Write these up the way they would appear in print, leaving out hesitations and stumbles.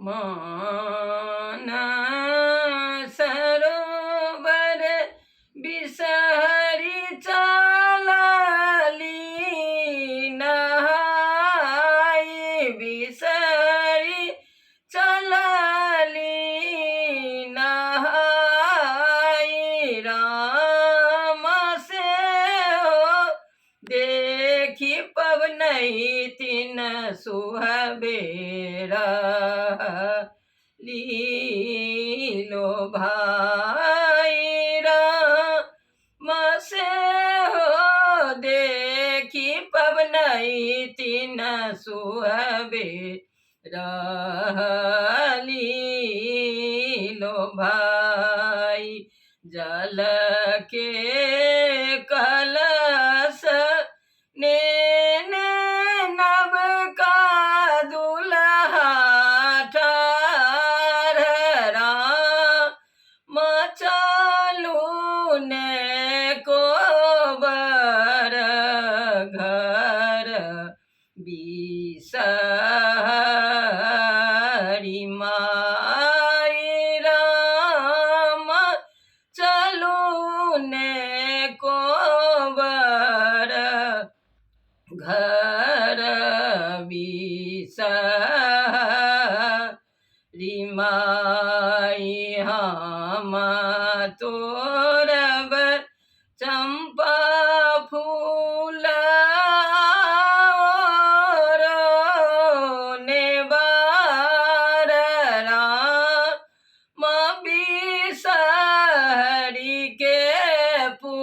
मान सरोवर बिसहरी चलली नहाई बिसहरी चलली नहाई राम से हो देखी पवनई तिन सुहबेरा लीलो भाई राम से हो देखी पवनई तिन सुहबेरा लीलो भाई जल के कलश नेने नव का दुल्हा ठार राम चलू ने को बर घर बिसहरी माई राम चलू ने को बर घर बिसहरी माई हम तोरब चंपा फूल नेबार राम बिसहरी के पूजब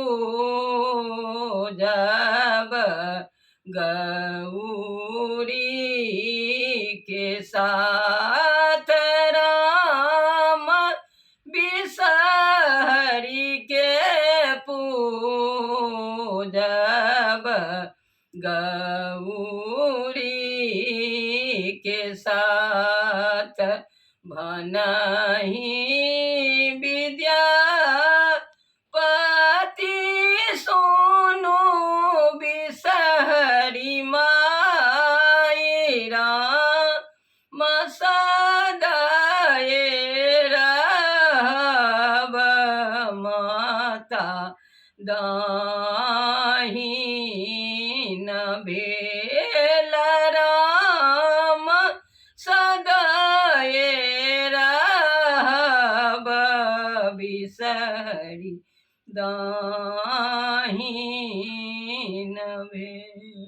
गौरी के साथ राम बिसहरी के पूजब गौरी के साथ भनहि विद्या पति सोनु बिसहरी माई राम सदाए रहब माता दाहिन भेल राम सदाए रहब बिसहरी दाहिन